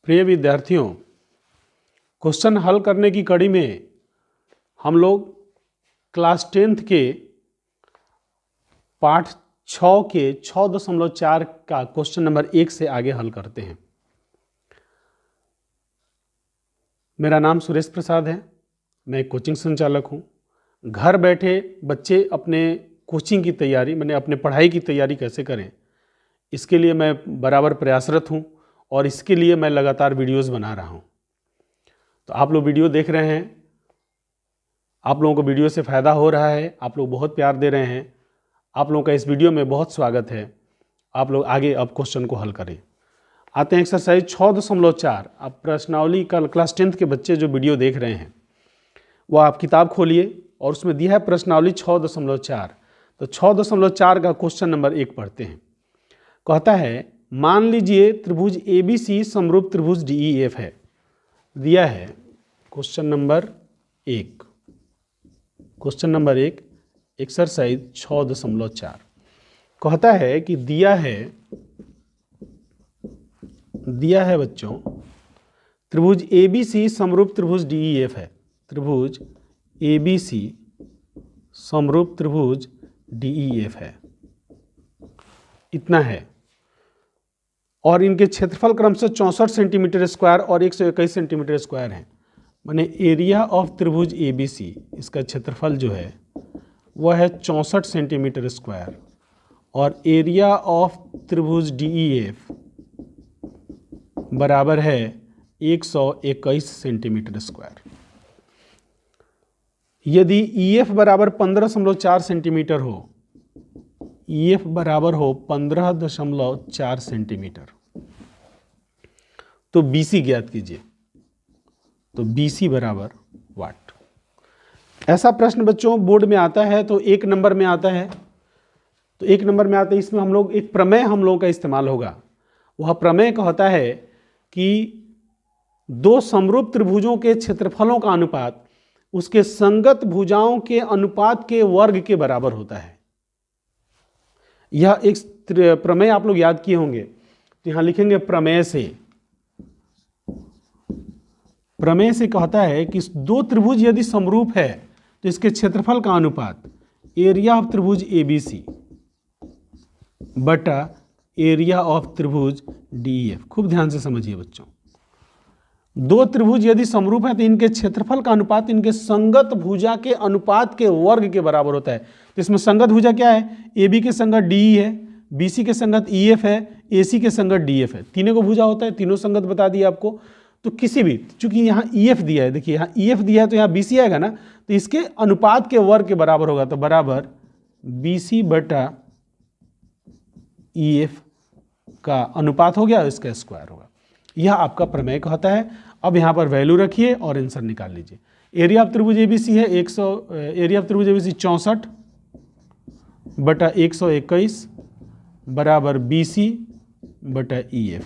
प्रिय विद्यार्थियों, क्वेश्चन हल करने की कड़ी में हम लोग क्लास 10th के पाठ 6 के 6.4 का क्वेश्चन नंबर 1 से आगे हल करते हैं। मेरा नाम सुरेश प्रसाद है, मैं कोचिंग संचालक हूँ। घर बैठे बच्चे अपने कोचिंग की तैयारी मैंने अपने पढ़ाई की तैयारी कैसे करें, इसके लिए मैं बराबर प्रयासरत हूँ और इसके लिए मैं लगातार वीडियोस बना रहा हूँ। तो आप लोग वीडियो देख रहे हैं, आप लोगों को वीडियो से फ़ायदा हो रहा है, आप लोग बहुत प्यार दे रहे हैं। आप लोगों का इस वीडियो में बहुत स्वागत है। आप लोग आगे अब क्वेश्चन को हल करें। आते हैं एक्सरसाइज 6.4। आप प्रश्नावली का क्लास 10th के बच्चे जो वीडियो देख रहे हैं वो आप किताब खोलिए और उसमें दिया है प्रश्नावली 6.4। तो 6.4 का क्वेश्चन नंबर 1 पढ़ते हैं। कहता है, मान लीजिए त्रिभुज ABC समरूप त्रिभुज DEF है। दिया है question number 1। Question number 1 exercise 6.4 कहता है कि दिया है बच्चों, त्रिभुज ABC समरूप त्रिभुज DEF है। त्रिभुज ABC समरूप त्रिभुज DEF है, इतना है। और इनके क्षेत्रफल क्रमशः 64 सेंटीमीटर स्क्वायर और 121 सेंटीमीटर स्क्वायर है। माने एरिया ऑफ त्रिभुज ABC, इसका क्षेत्रफल जो है वह है 64 सेंटीमीटर स्क्वायर और एरिया ऑफ त्रिभुज DEF बराबर है 121 सेंटीमीटर स्क्वायर। यदि EF बराबर 15.4 सेंटीमीटर हो, EF बराबर हो 15.4 सेंटीमीटर, तो BC ज्ञात कीजिए। तो BC बराबर वाट। ऐसा प्रश्न बच्चों बोर्ड में आता है तो 1 नंबर में आता है। तो 1 नंबर में आता है, इसमें हम लोग एक प्रमेय हम लोगों का इस्तेमाल होगा। वह प्रमेय कहता है कि दो समरूप त्रिभुजों के क्षेत्रफलों का अनुपात उसके संगत भुजाओं के अनुपात के वर्ग के बराबर होता है। यह एक प्रमेय आप लोग याद किए होंगे, तो यहां लिखेंगे प्रमेय से। प्रमेय से कहता है कि दो त्रिभुज यदि समरूप है तो इसके क्षेत्रफल का अनुपात एरिया ऑफ त्रिभुज ABC बटा एरिया ऑफ त्रिभुज DEF। खूब ध्यान से समझिए बच्चों, दो त्रिभुज यदि समरूप है तो इनके क्षेत्रफल का अनुपात इनके संगत भुजा के अनुपात के वर्ग के बराबर होता है। तो इसमें संगत भुजा क्या है? AB के संगत DE है, BC के संगत EF है, AC के संगत DF है। तीनों को भुजा होता है, तीनों संगत बता दिए आपको। तो किसी भी, चूंकि यहाँ EF दिया है, देखिए यहाँ EF दिया है तो यहाँ BC आएगा ना, तो इसके अनुपात के वर्ग के बराबर होगा। तो बराबर BC बटा EF का अनुपात हो गया, इसका स्क्वायर होगा। यह आपका प्रमेय कहता है। अब यहाँ पर वैल्यू रखिए और आंसर निकाल लीजिए। एरिया ऑफ त्रिभुज ABC है एरिया ऑफ त्रिभुज ABC 64 बटा 121 बराबर BC बटा EF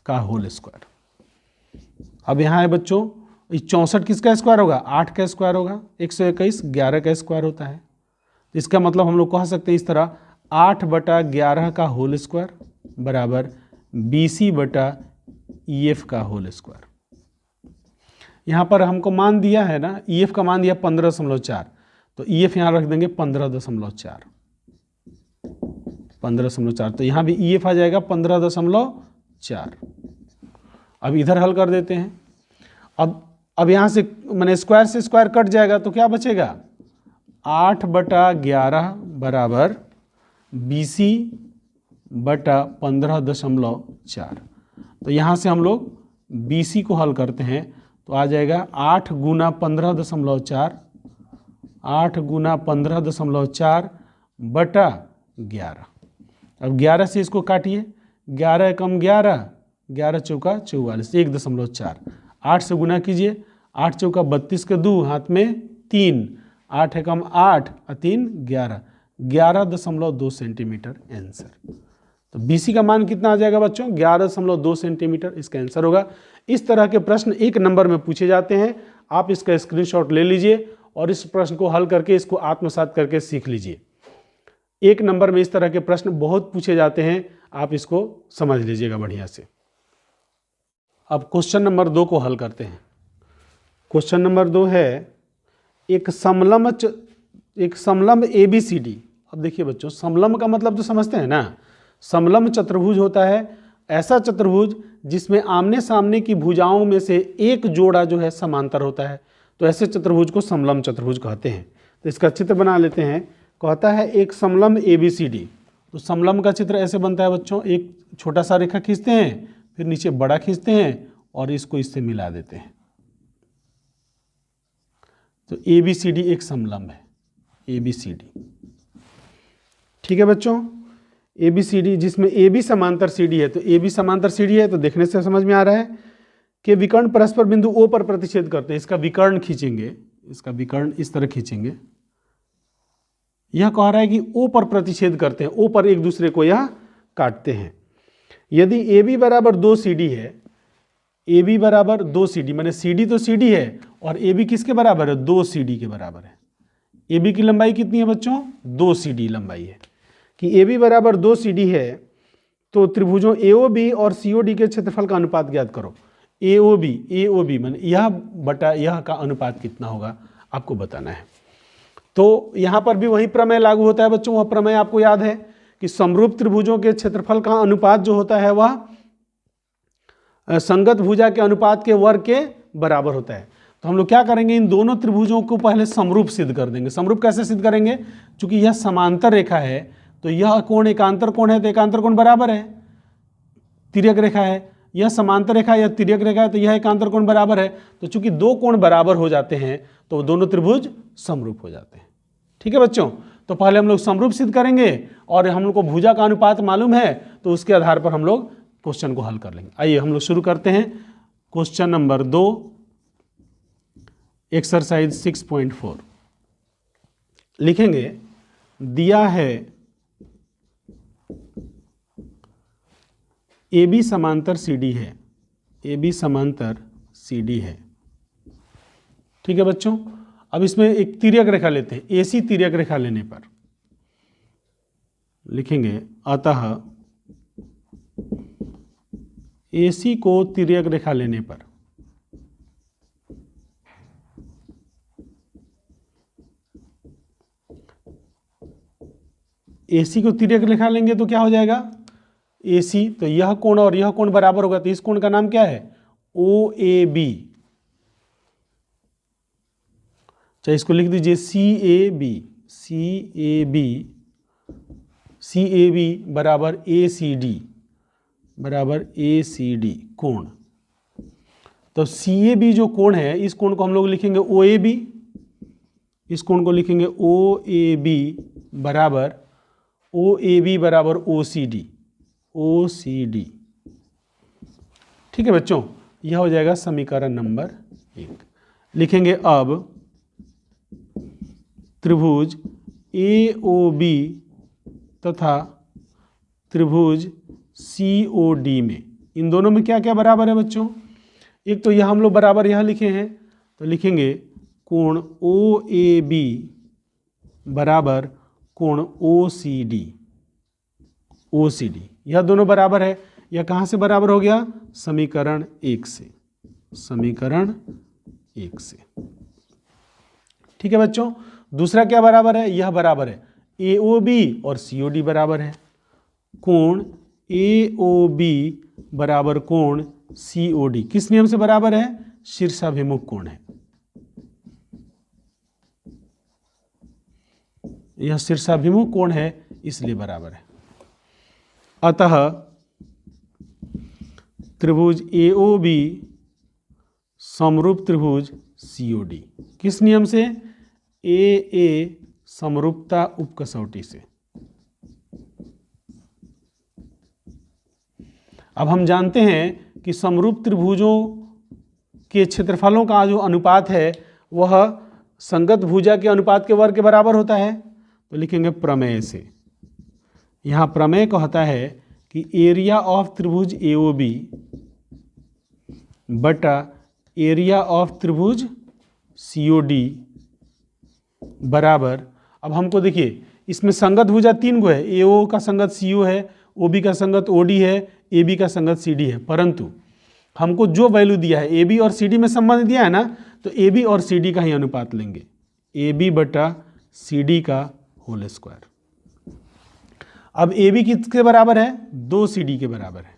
का होल स्क्वायर। अब यहाँ है बच्चों, 64 किसका स्क्वायर होगा? 8 का स्क्वायर होगा। 121 11 का स्क्वायर होता है। तो इसका मतलब हम लोग कह सकते हैं इस तरह, 8 बटा 11 का होल स्क्वायर बराबर BC बटा EF का होल स्क्वायर। यहाँ पर हमको मान दिया है ना, EF का मान दिया 15.4, तो EF यहाँ रख देंगे 15.4। 15.4, तो यहाँ भी EF आ जाएगा 15.4। अब इधर हल कर देते हैं। अब यहाँ से मैंने स्क्वायर से स्क्वायर कट जाएगा तो क्या बचेगा? 8 बटा 11 बराबर BC बटा 15.4। तो यहाँ से हम लोग BC को हल करते हैं तो आ जाएगा 8 गुना 15.4, 8 गुना 15.4 बटा 11। अब 11 से इसको काटिए, 11 कम 11, 11 चौका 44, 1.4। 8 से गुना कीजिए, 8 चौका 32 के 2, हाथ में 3, 8 है कम 8 और 3 11, 11.2 सेंटीमीटर आंसर। तो BC का मान कितना आ जाएगा बच्चों? 11.2 सेंटीमीटर इसका आंसर होगा। इस तरह के प्रश्न 1 नंबर में पूछे जाते हैं। आप इसका स्क्रीनशॉट ले लीजिए और इस प्रश्न को हल करके इसको आत्मसात करके सीख लीजिए। 1 नंबर में इस तरह के प्रश्न बहुत पूछे जाते हैं, आप इसको समझ लीजिएगा बढ़िया से। अब क्वेश्चन नंबर 2 को हल करते हैं। क्वेश्चन नंबर 2 है एक समलंब ABCD। अब देखिए बच्चों, समलंब का मतलब तो समझते हैं ना, समलंब चतुर्भुज होता है ऐसा चतुर्भुज जिसमें आमने सामने की भुजाओं में से एक जोड़ा जो है समांतर होता है, तो ऐसे चतुर्भुज को समलंब चतुर्भुज कहते हैं। तो इसका चित्र बना लेते हैं। कहता है एक समलंब ABCD, तो समलंब का चित्र ऐसे बनता है बच्चों, एक छोटा सा रेखा खींचते हैं, फिर नीचे बड़ा खींचते हैं और इसको इससे मिला देते हैं। तो ABCD एक समलंब है, ABCD। ठीक है बच्चों, ABCD जिसमें AB समांतर CD है, तो AB समांतर CD है, तो देखने से समझ में आ रहा है कि विकर्ण परस्पर बिंदु O पर प्रतिच्छेद करते हैं। इसका विकर्ण खींचेंगे, इसका विकर्ण इस तरह खींचेंगे। यह कह रहा है कि O पर प्रतिच्छेद करते हैं, O पर एक दूसरे को यह काटते हैं। यदि AB बराबर 2 CD है, AB बराबर 2 CD, माने CD तो CD है और AB किसके बराबर है? 2 CD के बराबर है। AB की लंबाई कितनी है बच्चों? 2 CD लंबाई है। कि AB बराबर 2 CD है, तो त्रिभुजों AOB और COD के क्षेत्रफल का अनुपात ज्ञात करो। AOB माने यह बटा यह का अनुपात कितना होगा, आपको बताना है। तो यहाँ पर भी वही प्रमेय लागू होता है बच्चों। वह प्रमेय आपको याद है कि समरूप त्रिभुजों के क्षेत्रफल का अनुपात जो होता है वह संगत भुजा के अनुपात के वर्ग के बराबर होता है। तो हम लोग क्या करेंगे, इन दोनों त्रिभुजों को पहले समरूप सिद्ध कर देंगे। समरूप कैसे सिद्ध करेंगे? चूंकि यह समांतर रेखा है, तो यह कोण एकांतर कोण है, तो एकांतर कोण बराबर है। तिर्यक रेखा है, यह समांतर रेखा या तिर्यक रेखा है, तो यह एकांतर कोण बराबर है। तो चूंकि दो कोण बराबर हो जाते हैं, तो दोनों त्रिभुज समरूप हो जाते हैं। ठीक है बच्चों, तो पहले हम लोग समरूप सिद्ध करेंगे और हम लोग को भुजा का अनुपात मालूम है, तो उसके आधार पर हम लोग क्वेश्चन को हल कर लेंगे। आइए हम लोग शुरू करते हैं। क्वेश्चन नंबर 2, एक्सरसाइज 6.4 लिखेंगे। दिया है AB समांतर CD है, AB समांतर CD है। ठीक है बच्चों, अब इसमें एक तिर्यक रेखा लेते हैं। AC तिर्यक रेखा लेने पर लिखेंगे, अतः AC को तिर्यक रेखा लेने पर AC को तिर्यक रेखा लेंगे तो क्या हो जाएगा? AC, तो यह कोण और यह कोण बराबर होगा, तो इस कोण का नाम क्या है? OAB। चाहे इसको लिख दीजिए CAB बराबर ACD कोण। तो CAB जो कोण है, इस कोण को हम लोग लिखेंगे OAB, इस कोण को लिखेंगे OAB बराबर OCD। ठीक है बच्चों, यह हो जाएगा समीकरण नंबर 1। लिखेंगे अब त्रिभुज AOB तथा त्रिभुज COD में, इन दोनों में क्या क्या बराबर है बच्चों? एक तो यह हम लोग बराबर यह लिखे हैं, तो लिखेंगे कोण OAB बराबर कोण OCD। यह दोनों बराबर है। यह कहाँ से बराबर हो गया? समीकरण 1 से। ठीक है बच्चों, दूसरा क्या बराबर है? यह बराबर है AOB और COD बराबर है। कोण AOB बराबर कोण COD किस नियम से बराबर है? शीर्षाभिमुख कोण है। यह शीर्षाभिमुख कोण है, इसलिए बराबर है। अतः त्रिभुज AOB समरूप त्रिभुज COD किस नियम से? AA समरूपता उपकसौटी से। अब हम जानते हैं कि समरूप त्रिभुजों के क्षेत्रफलों का जो अनुपात है वह संगत भुजा के अनुपात के वर्ग के बराबर होता है। तो लिखेंगे प्रमेय से। यहाँ प्रमेय कहता है कि एरिया ऑफ त्रिभुज AOB बटा एरिया ऑफ त्रिभुज COD बराबर, अब हमको देखिए इसमें संगत भुजा 3 गो है। AO का संगत CO है, OB का संगत OD है, AB का संगत CD है। परंतु हमको जो वैल्यू दिया है, ए बी और सी डी में संबंध दिया है ना, तो ए बी और सी डी का ही अनुपात लेंगे, ए बी बटा सी डी का होल स्क्वायर। अब ए बी किसके बराबर है, 2 सी डी के बराबर है,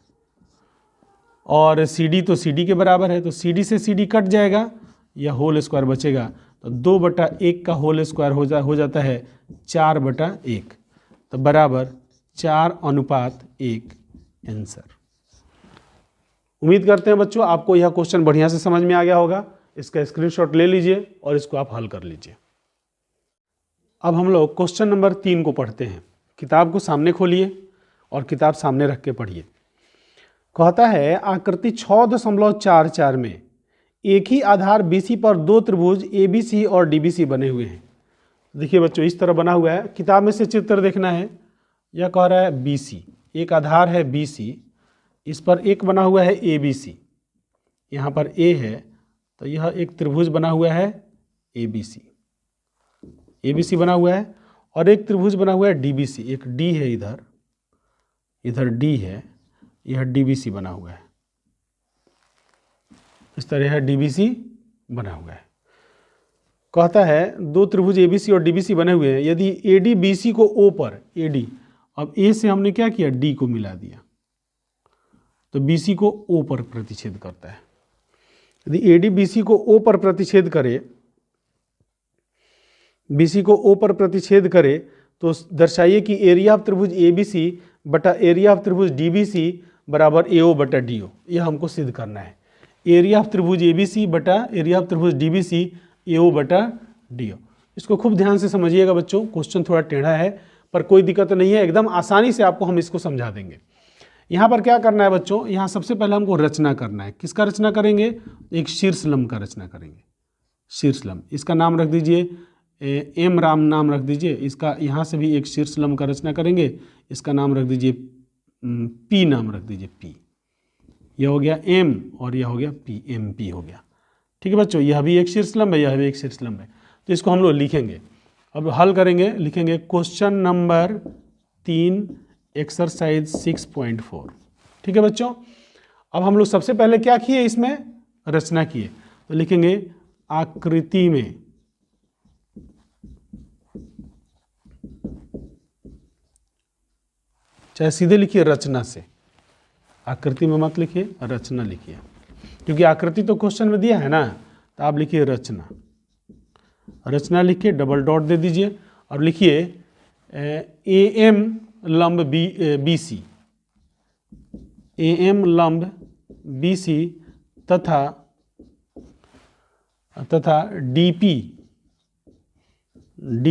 और सी डी तो सी डी के बराबर है, तो सी डी से सी डी कट जाएगा, यह होल स्क्वायर बचेगा, तो 2/1 का होल स्क्वायर हो जाता है 4/1, तो बराबर 4:1 आंसर। उम्मीद करते हैं बच्चों आपको यह क्वेश्चन बढ़िया से समझ में आ गया होगा। इसका स्क्रीनशॉट ले लीजिए और इसको आप हल कर लीजिए। अब हम लोग क्वेश्चन नंबर 3 को पढ़ते हैं। किताब को सामने खोलिए और किताब सामने रख के पढ़िए। कहता है आकृति 6.44 में एक ही आधार BC पर 2 त्रिभुज ABC और DBC बने हुए हैं। देखिए बच्चों इस तरह बना हुआ है, किताब में से चित्र देखना है। यह कह रहा है BC, एक आधार है BC, इस पर एक बना हुआ है ABC, यहाँ पर A है, तो यह एक त्रिभुज बना हुआ है ABC बना हुआ है, और एक त्रिभुज बना हुआ है DBC, एक D है इधर D है, यह DBC बना हुआ है, इस तरह है DBC बना हुआ है। कहता है 2 त्रिभुज ABC और DBC बने हुए हैं, यदि AD BC को O पर, AD, अब A से हमने क्या किया, D को मिला दिया, तो BC को O पर प्रतिच्छेद करता है। यदि AD BC को O पर प्रतिच्छेद करे, BC को O पर प्रतिच्छेद करे, तो दर्शाइए कि एरिया ऑफ त्रिभुज ABC बटा एरिया ऑफ त्रिभुज DBC बराबर AO बटा DO। यह हमको सिद्ध करना है। एरिया ऑफ त्रिभुज ABC बटा एरिया ऑफ त्रिभुज DBC AO बटा DO। इसको खूब ध्यान से समझिएगा बच्चों, क्वेश्चन थोड़ा टेढ़ा है पर कोई दिक्कत नहीं है, एकदम आसानी से आपको हम इसको समझा देंगे। यहाँ पर क्या करना है बच्चों, यहाँ सबसे पहले हमको रचना करना है। किसका रचना करेंगे, एक शीर्षलंब का रचना करेंगे। शीर्षलंब, इसका नाम रख दीजिए एम राम नाम रख दीजिए। इसका यहाँ से भी एक शीर्षलंब का रचना करेंगे, इसका नाम रख दीजिए पी नाम रख दीजिए पी। यह हो गया एम और यह हो गया पी, एम पी हो गया। ठीक है बच्चों, यह भी एक शीर्षलंब है, यह भी एक शीर्षलंब है, तो इसको हम लोग लिखेंगे। अब हल करेंगे, लिखेंगे क्वेश्चन नंबर 3 एक्सरसाइज 6.4। ठीक है बच्चों, अब हम लोग सबसे पहले क्या किए, इसमें रचना किए, तो लिखेंगे आकृति में चाहे सीधे लिखिए रचना से, आकृति में मत लिखिए, रचना लिखिए, क्योंकि आकृति तो क्वेश्चन में दिया है ना, तो आप लिखिए रचना। रचना लिखिए, डबल डॉट दे दीजिए और लिखिए AM लंब BC, AM लंब BC तथा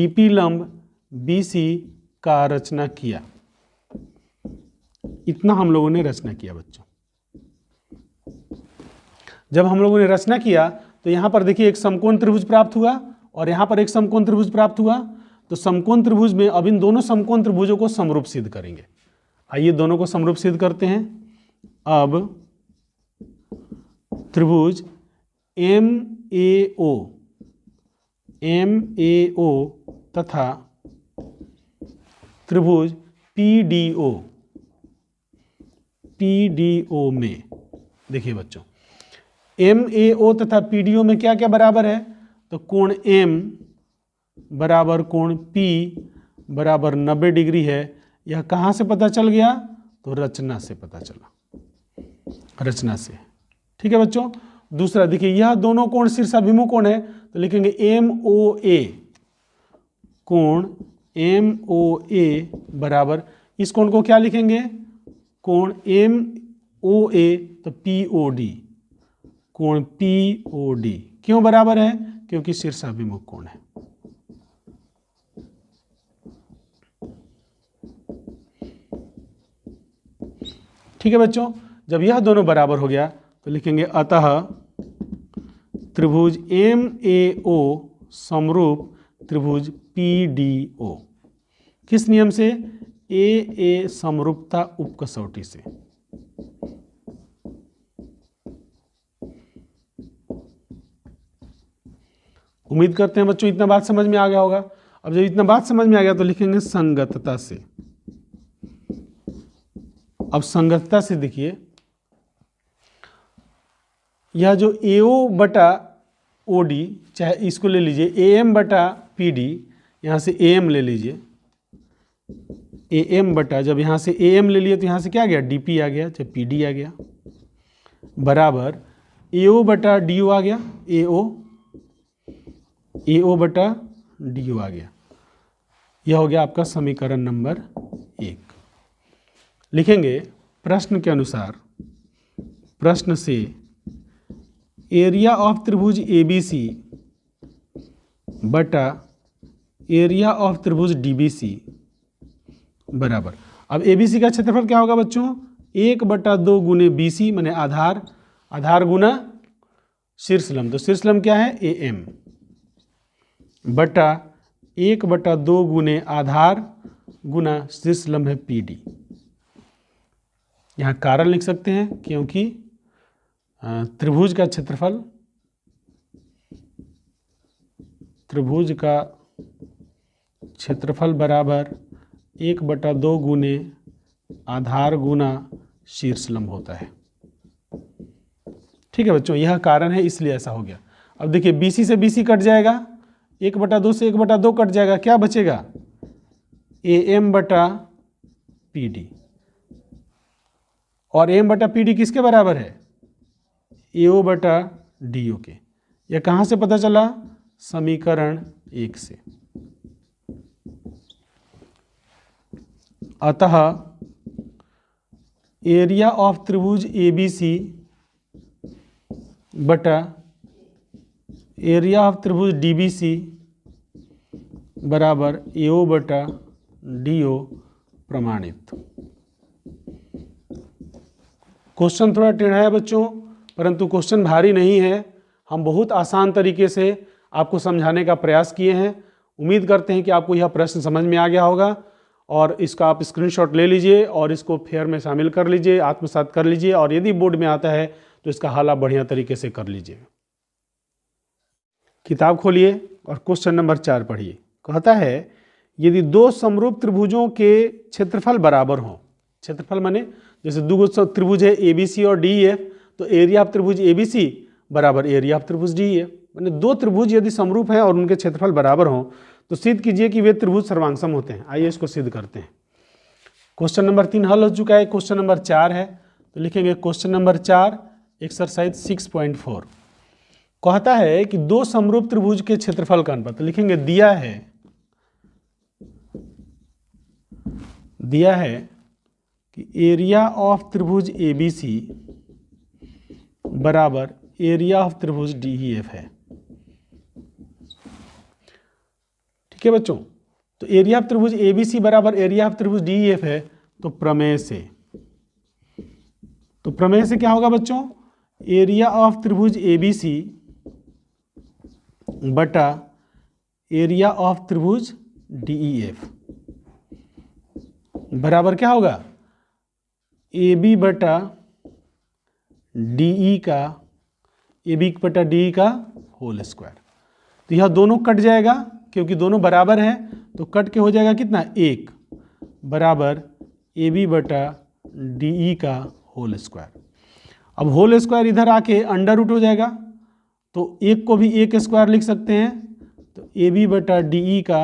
DP लंब BC का रचना किया। इतना हम लोगों ने रचना किया बच्चों। जब हम लोगों ने रचना किया तो यहाँ पर देखिए एक समकोण त्रिभुज प्राप्त हुआ और यहाँ पर एक समकोण त्रिभुज प्राप्त हुआ। तो समकोण त्रिभुज में अब इन दोनों समकोण त्रिभुजों को समरूप सिद्ध करेंगे। आइए दोनों को समरूप सिद्ध करते हैं। अब त्रिभुज MAO तथा त्रिभुज PDO में देखिए बच्चों, MAO तथा PDO में क्या क्या बराबर है, तो कोण M बराबर कोण P बराबर 90 डिग्री है। यह कहाँ से पता चल गया, तो रचना से पता चला, रचना से। ठीक है बच्चों, दूसरा देखिए यह दोनों कोण शीर्षाभिमुख कोण है, तो लिखेंगे MOA, कोण MOA बराबर, इस कोण को क्या लिखेंगे, कोण MOA तो POD, कोण POD क्यों बराबर है, क्योंकि शीर्षाभिमुख कोण है। ठीक है बच्चों, जब यह दोनों बराबर हो गया तो लिखेंगे अतः त्रिभुज MAO समरूप त्रिभुज PDO। किस नियम से, AA समरूपता उपकसौटी से। उम्मीद करते हैं बच्चों इतना बात समझ में आ गया होगा। अब जब इतना बात समझ में आ गया तो लिखेंगे संगतता से। अब संगतता से देखिए, यह जो AO बटा OD, चाहे इसको ले लीजिए AM बटा PD, यहाँ से AM ले लीजिए, AM बटा, जब यहाँ से AM ले लिए तो यहाँ से क्या आ गया, DP आ गया, चाहे PD आ गया, बराबर AO बटा DO आ गया, AO बटा DO आ गया। यह हो गया आपका समीकरण नंबर 1। लिखेंगे प्रश्न के अनुसार, प्रश्न से एरिया ऑफ त्रिभुज ABC बटा एरिया ऑफ त्रिभुज DBC बराबर, अब ABC का क्षेत्रफल क्या होगा बच्चों, 1/2 गुने BC, माने आधार, आधार गुना शीर्षलंब, तो शीर्षलंब क्या है AM, बटा 1/2 गुने आधार गुना शीर्षलंब है PD। यहाँ कारण लिख सकते हैं क्योंकि त्रिभुज का क्षेत्रफल, त्रिभुज का क्षेत्रफल बराबर 1/2 गुने आधार गुना शीर्षलंब होता है। ठीक है बच्चों, यह कारण है इसलिए ऐसा हो गया। अब देखिए BC से BC कट जाएगा, 1/2 से 1/2 कट जाएगा, क्या बचेगा, AM बटा PD, और AM बटा PD किसके बराबर है, AO बटा DO के। यह कहाँ से पता चला, समीकरण 1 से। अतः एरिया ऑफ त्रिभुज ABC बटा एरिया ऑफ त्रिभुज DBC बराबर AO बटा DO प्रमाणित। क्वेश्चन थोड़ा टेढ़ा है बच्चों, परंतु क्वेश्चन भारी नहीं है। हम बहुत आसान तरीके से आपको समझाने का प्रयास किए हैं। उम्मीद करते हैं कि आपको यह प्रश्न समझ में आ गया होगा, और इसका आप स्क्रीनशॉट ले लीजिए और इसको फेयर में शामिल कर लीजिए, आत्मसात कर लीजिए, और यदि बोर्ड में आता है तो इसका हल आप बढ़िया तरीके से कर लीजिए। किताब खोलिए और क्वेश्चन नंबर 4 पढ़िए। कहता है यदि दो समरूप त्रिभुजों के क्षेत्रफल बराबर हों, क्षेत्रफल माने जैसे दो त्रिभुज है ABC और DEF, तो एरिया ऑफ त्रिभुज ABC बराबर एरिया ऑफ त्रिभुज DEF, माने दो त्रिभुज यदि समरूप हैं और उनके क्षेत्रफल बराबर हों तो सिद्ध कीजिए कि वे त्रिभुज सर्वांगसम होते हैं। आइए इसको सिद्ध करते हैं। क्वेश्चन नंबर 3 हल हो चुका है, क्वेश्चन नंबर 4 है, तो लिखेंगे क्वेश्चन नंबर 4 एक्सरसाइज 6.4। कहता है कि दो समरूप त्रिभुज के क्षेत्रफल का अनुपात, लिखेंगे दिया है कि एरिया ऑफ त्रिभुज ABC बराबर एरिया ऑफ त्रिभुज DEF है। ठीक है बच्चों, तो एरिया ऑफ त्रिभुज ABC बराबर एरिया ऑफ त्रिभुज DEF है, तो प्रमेय से क्या होगा बच्चों, एरिया ऑफ त्रिभुज ABC बटा एरिया ऑफ त्रिभुज DEF बराबर क्या होगा, AB बटा DE का होल स्क्वायर। तो यह दोनों कट जाएगा क्योंकि दोनों बराबर हैं, तो कट के हो जाएगा कितना, 1 बराबर AB बटा DE का होल स्क्वायर। अब होल स्क्वायर इधर आके अंडर रूट हो जाएगा, तो 1 को भी 1 स्क्वायर लिख सकते हैं, तो AB बटा DE का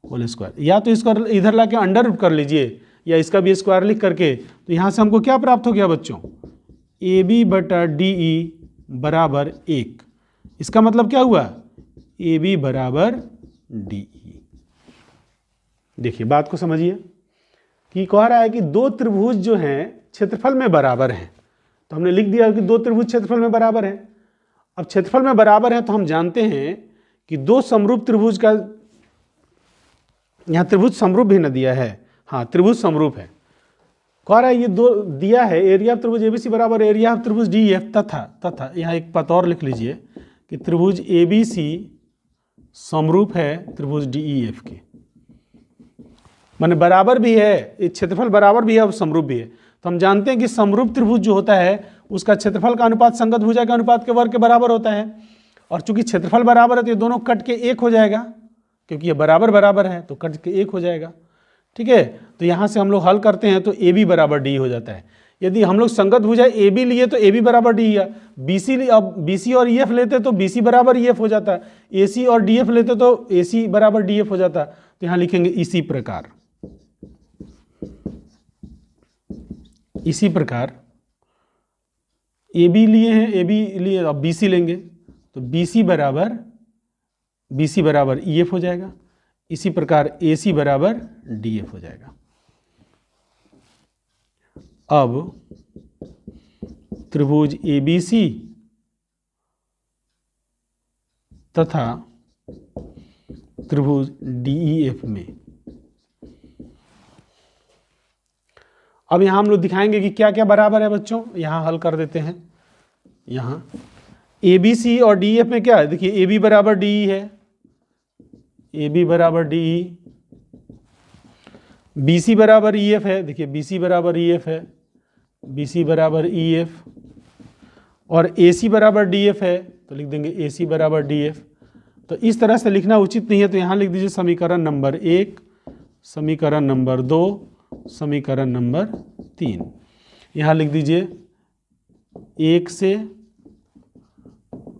होल स्क्वायर, या तो इसको इधर लाके अंडर रूट कर लीजिए या इसका भी स्क्वायर लिख करके, तो यहाँ से हमको क्या प्राप्त हो गया बच्चों, AB बटा DE बराबर 1। इसका मतलब क्या हुआ, AB बराबर DE। देखिए बात को समझिए कि कह रहा है कि दो त्रिभुज जो हैं क्षेत्रफल में बराबर हैं, तो हमने लिख दिया कि दो त्रिभुज क्षेत्रफल में बराबर हैं। अब क्षेत्रफल में बराबर है तो हम जानते हैं कि दो समरूप त्रिभुज का, यहाँ त्रिभुज समरूप भी न दिया है, हाँ त्रिभुज समरूप है। कह रहा है ये दो दिया है, एरिया ऑफ त्रिभुज ABC बराबर एरिया ऑफ त्रिभुज DEF, तथा यहाँ एक बात और लिख लीजिए कि त्रिभुज ABC समरूप है त्रिभुज DEF के, माने बराबर भी है, क्षेत्रफल बराबर भी है और समरूप भी है। तो हम जानते हैं कि समरूप त्रिभुज जो होता है उसका क्षेत्रफल का अनुपात संगत भुजा के अनुपात के वर्ग के बराबर होता है, और चूंकि क्षेत्रफल बराबर है तो ये दोनों कट के 1 हो जाएगा, क्योंकि ये बराबर है तो कट के 1 हो जाएगा। ठीक है, तो यहाँ से हम लोग हल करते हैं तो AB बराबर D हो जाता है। यदि हम लोग संगत भुजा ए बी लिए तो ए बी बराबर डी है, BC अब BC और EF लेते तो BC बराबर EF हो जाता, AC और DF लेते तो AC बराबर DF हो जाता। तो यहाँ लिखेंगे इसी प्रकार AB लिए हैं, AB लिए अब BC लेंगे तो BC बराबर EF हो जाएगा। इसी प्रकार AC बराबर DF हो जाएगा। अब त्रिभुज ABC तथा त्रिभुज DEF में अब यहां हम लोग दिखाएंगे कि क्या क्या बराबर है बच्चों। यहां हल कर देते हैं। यहां ABC और DEF में क्या है, देखिए AB बराबर DE है, AB बराबर DE, BC बराबर EF है, देखिए BC बराबर EF है, BC बराबर EF, और AC बराबर DF है तो लिख देंगे AC बराबर DF। तो इस तरह से लिखना उचित नहीं है, तो यहाँ लिख दीजिए समीकरण नंबर 1, समीकरण नंबर 2, समीकरण नंबर 3। यहाँ लिख दीजिए 1 से,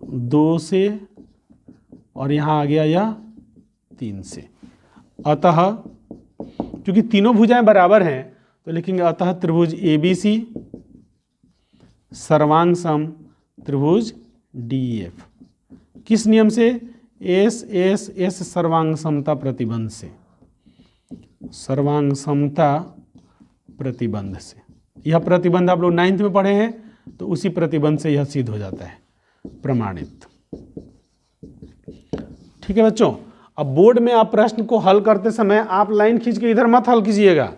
2 से, और यहाँ आ गया यह 3 से। अतः क्योंकि तीनों भुजाएं बराबर हैं तो लिखेंगे अतः त्रिभुज ABC सर्वांग सम त्रिभुज DEF। किस नियम से? S सर्वांग समता प्रतिबंध से, सर्वांग समता प्रतिबंध से। यह प्रतिबंध आप लोग 9th में पढ़े हैं, तो उसी प्रतिबंध से यह सिद्ध हो जाता है, प्रमाणित। ठीक है बच्चों। अब बोर्ड में आप प्रश्न को हल करते समय आप लाइन खींच के इधर मत हल कीजिएगा,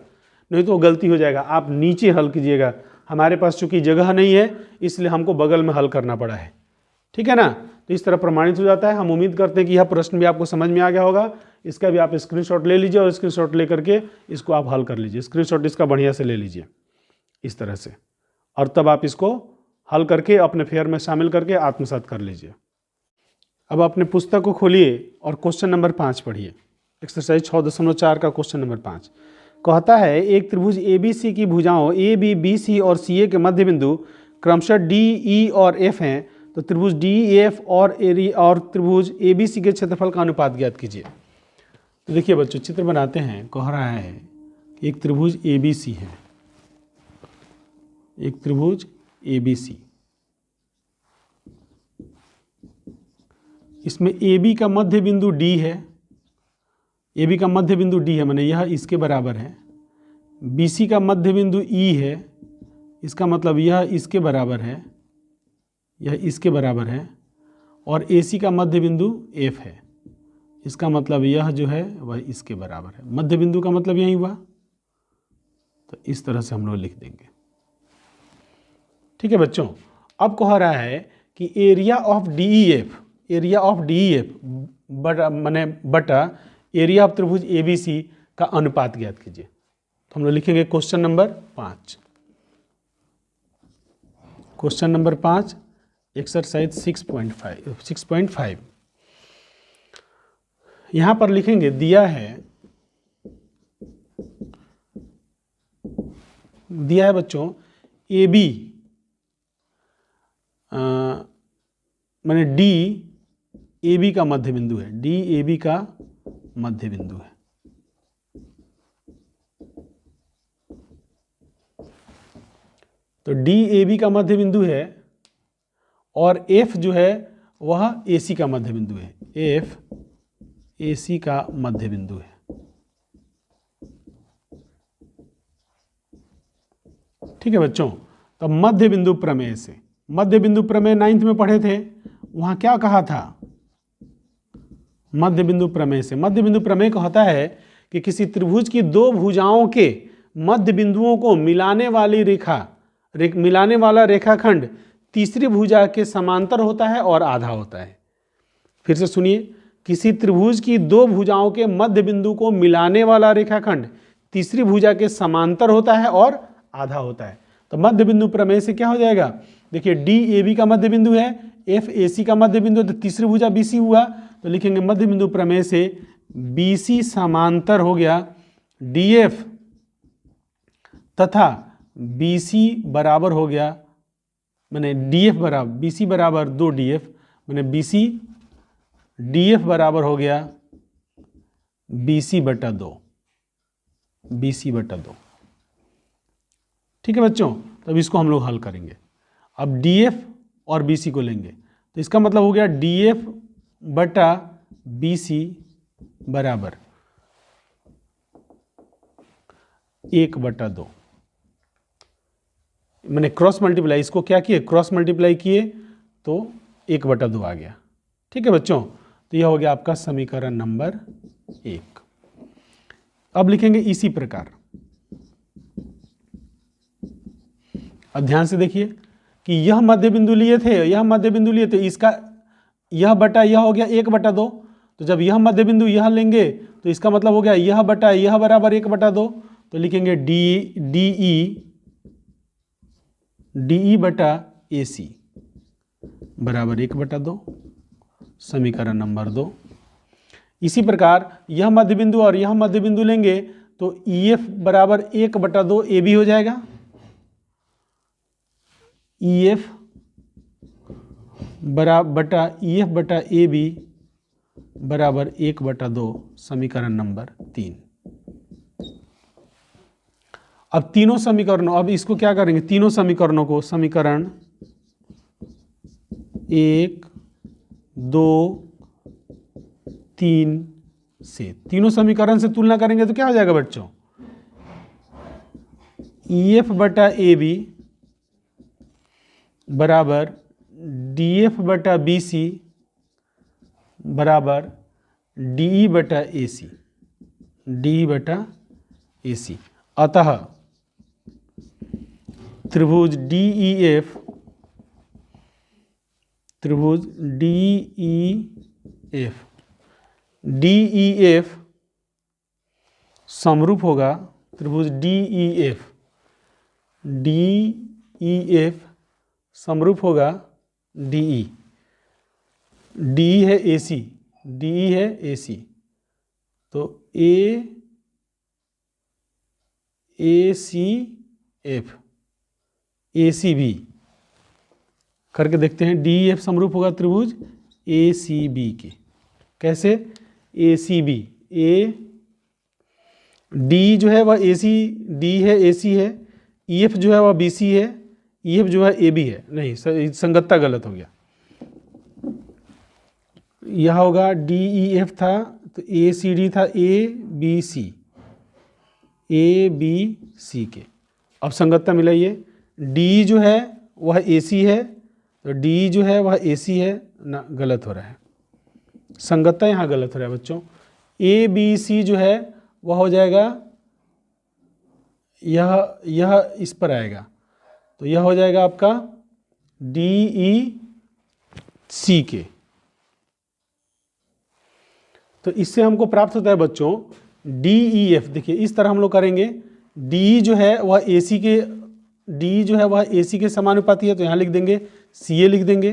नहीं तो गलती हो जाएगा। आप नीचे हल कीजिएगा। हमारे पास चूंकि जगह नहीं है इसलिए हमको बगल में हल करना पड़ा है, ठीक है ना। तो इस तरह प्रमाणित हो जाता है। हम उम्मीद करते हैं कि यह प्रश्न भी आपको समझ में आ गया होगा। इसका भी आप स्क्रीनशॉट ले लीजिए और स्क्रीनशॉट ले करके इसको आप हल कर लीजिए। स्क्रीनशॉट इसका बढ़िया से ले लीजिए इस तरह से, और तब आप इसको हल करके अपने फेयर में शामिल करके आत्मसात कर लीजिए। अब अपने पुस्तक को खोलिए और क्वेश्चन नंबर 5 पढ़िए। एक्सरसाइज 6.4 का क्वेश्चन नंबर 5 कहता है एक त्रिभुज ABC की भुजाओं AB, BC और CA के मध्य बिंदु क्रमशः D, E और F हैं, तो त्रिभुज DEF और त्रिभुज ABC के क्षेत्रफल का अनुपात ज्ञात कीजिए। तो देखिए बच्चों, चित्र बनाते हैं। कह रहा है कि एक त्रिभुज ABC है, एक त्रिभुज ABC, इसमें AB का मध्य बिंदु D है, AB का मध्य बिंदु D है, माने यह इसके बराबर है। BC का मध्य बिंदु E है, इसका मतलब यह इसके बराबर है, यह इसके बराबर है। और AC का मध्य बिंदु F है, इसका मतलब यह जो है वह इसके बराबर है। मध्य बिंदु का मतलब यही हुआ, तो इस तरह से हम लोग लिख देंगे। ठीक है बच्चों। अब कह रहा है कि area of DEF, area of DEF बटा एरिया ऑफ त्रिभुज ABC का अनुपात ज्ञात कीजिए। तो हम लोग लिखेंगे question number 5। Question number 5 exercise 6.5 यहां पर लिखेंगे, दिया है बच्चों AB माने D AB का मध्य बिंदु है, D AB का मध्य बिंदु है। तो D AB का मध्य बिंदु है और F जो है वह AC का मध्य बिंदु है, F AC का मध्य बिंदु है। ठीक है बच्चों। तो मध्य बिंदु प्रमेय से, मध्य बिंदु प्रमेय 9th में पढ़े थे, वहां क्या कहा था? मध्य बिंदु प्रमेय से, मध्य बिंदु प्रमेय कहता है कि किसी त्रिभुज की दो भुजाओं के मध्य बिंदुओं को मिलाने वाला रेखाखंड तीसरी भुजा के समांतर होता है और आधा होता है। फिर से सुनिए, किसी त्रिभुज की दो भुजाओं के मध्य बिंदु को मिलाने वाला रेखाखंड तीसरी भुजा के समांतर होता है और आधा होता है। तो मध्य बिंदु प्रमेय से क्या हो जाएगा? देखिए D AB का मध्य बिंदु है, F AC का मध्य बिंदु है, तो तीसरी भुजा BC हुआ। तो लिखेंगे मध्य बिंदु प्रमेय से BC समांतर हो गया DF तथा बी सी बराबर हो गया, मैंने डी एफ बराबर, बी सी बराबर 2 डी एफ, मैंने बी सी डी एफ बराबर हो गया बी सी बटा 2, बी सी बटा 2। ठीक है बच्चों, तो अब इसको हम लोग हल करेंगे। अब डी एफ और बी सी को लेंगे, तो इसका मतलब हो गया डी एफ बटा बी सी बराबर 1/2। मैंने क्रॉस मल्टीप्लाई, इसको क्या किए, क्रॉस मल्टीप्लाई किए तो 1/2 आ गया। ठीक है बच्चों, तो यह हो गया आपका समीकरण नंबर 1। अब लिखेंगे इसी प्रकार। अब ध्यान से देखिए कि यह मध्य बिंदु लिए थे, यह मध्य बिंदु लिए थे, इसका यह बटा यह हो गया 1/2। तो जब यह मध्य बिंदु यह लेंगे तो इसका मतलब हो गया यह बटा यह बराबर 1/2। तो लिखेंगे डी बटा ए सी बराबर 1/2, समीकरण नंबर 2। इसी प्रकार यह मध्य बिंदु और यह मध्य बिंदु लेंगे तो ई एफ बराबर 1/2 ए बी हो जाएगा, ई एफ बटा ए बी बराबर 1/2, समीकरण नंबर 3। अब तीनों समीकरणों, अब इसको क्या करेंगे, तीनों समीकरणों को समीकरण 1, 2, 3 से, तीनों समीकरण से तुलना करेंगे तो क्या हो जाएगा बच्चों, ई एफ बटा ए बी बराबर डी एफ बटा बी सी बराबर डी बटा ए सी, डी बटा ए सी। अतः त्रिभुज डी ई एफ, त्रिभुज डी ई एफ समरूप होगा, त्रिभुज डी ई एफ समरूप होगा डीई, डीई है एसी, डीई है एसी, तो सी एफ, ए सी बी करके देखते हैं। डी एफ समरूप होगा त्रिभुज ए सी बी के। कैसे, ए सी बी, ए डी जो है वह ए सी, डी है ए सी है, ई एफ जो है वह बी सी है, ई एफ जो है ए बी है, नहीं संगतता गलत हो गया, यह होगा डी ई एफ था तो ए सी डी था A B C, A B C के। अब संगतता मिलाइए, डी जो है वह ए सी है तो डी जो है वह ए सी है ना, गलत हो रहा है, संगतता यहाँ गलत हो रहा है बच्चों। ए बी सी जो है वह हो जाएगा, यह इस पर आएगा तो यह हो जाएगा आपका डी ई सी के। तो इससे हमको प्राप्त होता है बच्चों डी ई एफ। देखिए इस तरह हम लोग करेंगे, डी जो है वह ए सी के, डी जो है वह ए सी के समानुपाती है तो यहाँ लिख देंगे सी ए लिख देंगे।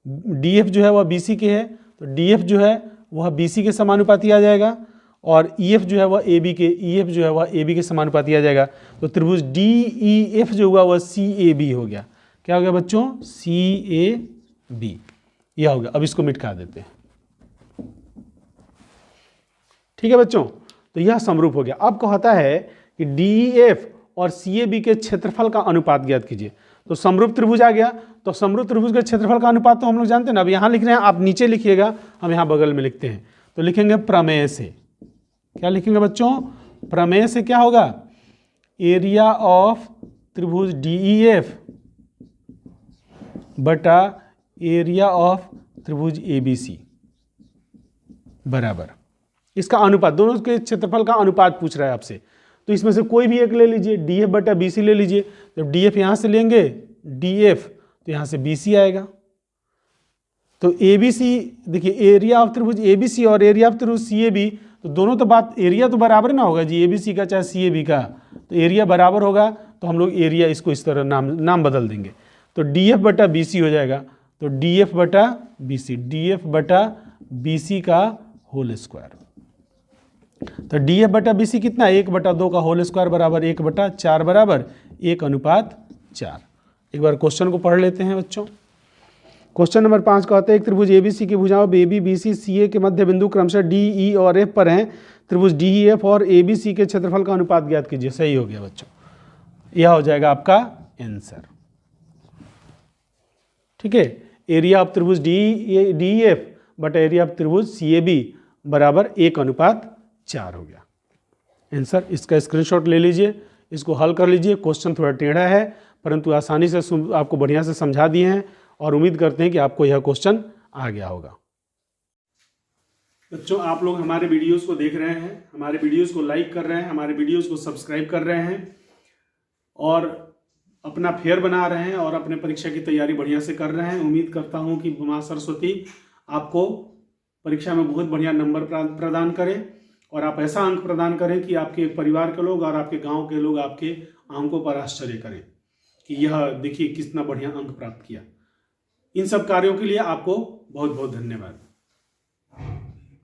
डी एफ जो है वह बी सी के है तो डी एफ जो है वह बी सी के समानुपाती आ जाएगा, और ई एफ जो है वह ए बी के, ई एफ जो है वह ए बी के समानुपाती आ जाएगा। तो त्रिभुज डी ई एफ जो हुआ वह सी ए बी हो गया। क्या हो गया बच्चों, सी ए बी, यह हो गया। अब इसको मिटा देते हैं। ठीक है बच्चों, तो यह समरूप हो गया। अब कहता है कि डी ई एफ और सी ए बी के क्षेत्रफल का अनुपात ज्ञात कीजिए। तो समरूप त्रिभुज आ गया, तो समरूप त्रिभुज के क्षेत्रफल का अनुपात तो हम लोग जानते हैं ना। अब यहाँ लिख रहे हैं, आप नीचे लिखिएगा, हम यहाँ बगल में लिखते हैं। तो लिखेंगे प्रमेय से, क्या लिखेंगे बच्चों, प्रमेय से क्या होगा, एरिया ऑफ त्रिभुज डी ई एफ बटा एरिया ऑफ त्रिभुज ए बी सी बराबर, इसका अनुपात, दोनों के क्षेत्रफल का अनुपात पूछ रहा है आपसे। तो इसमें से कोई भी एक ले लीजिए, डी एफ बटा बी सी ले लीजिए। जब डी एफ यहाँ से लेंगे डी एफ तो यहाँ से बी सी आएगा। तो ए बी सी, देखिए एरिया ऑफ त्रिभुज ए बी सी और एरिया ऑफ त्रिभुज सी ए बी, तो दोनों तो बात, एरिया तो बराबर ना होगा जी, ए बी सी का चाहे सी ए बी का, तो एरिया बराबर होगा। तो हम लोग एरिया इसको इस तरह नाम बदल देंगे। तो डी एफ बटा बी सी हो जाएगा, तो डी एफ बटा बी सी, डी एफ बटा बी सी का होल स्क्वायर। तो डी एफ बटा बी सी कितना, 1/2 का होल स्क्वायर बराबर 1/4 बराबर 1:4। एक बार क्वेश्चन को पढ़ लेते हैं बच्चों। क्वेश्चन नंबर 5 कहते हैं एक त्रिभुज ABC की भुजाओं AB, BC, CA के मध्य बिंदु क्रमशः DE और F पर हैं। त्रिभुज DEF और ABC के क्षेत्रफल का अनुपात ज्ञात कीजिए। सही हो गया बच्चों, यह हो जाएगा आपका आंसर। ठीक है, एरिया ऑफ त्रिभुज DEF बट एरिया ऑफ त्रिभुज CAB बराबर 1:4 हो गया आंसर। इसका स्क्रीनशॉट ले लीजिए, इसको हल कर लीजिए। क्वेश्चन थोड़ा टेढ़ा है परंतु आसानी से आपको बढ़िया से समझा दिए हैं और उम्मीद करते हैं कि आपको यह क्वेश्चन आ गया होगा। बच्चों, आप लोग हमारे वीडियोस को देख रहे हैं, हमारे वीडियोस को लाइक कर रहे हैं, हमारे वीडियोस को सब्सक्राइब कर रहे हैं और अपना फेयर बना रहे हैं और अपने परीक्षा की तैयारी बढ़िया से कर रहे हैं। उम्मीद करता हूं कि मां सरस्वती आपको परीक्षा में बहुत बढ़िया नंबर प्रदान करें और आप ऐसा अंक प्रदान करें कि आपके परिवार के लोग और आपके गांव के लोग आपके अंकों पर आश्चर्य करें कि यह देखिए कितना बढ़िया अंक प्राप्त किया। इन सब कार्यों के लिए आपको बहुत बहुत धन्यवाद।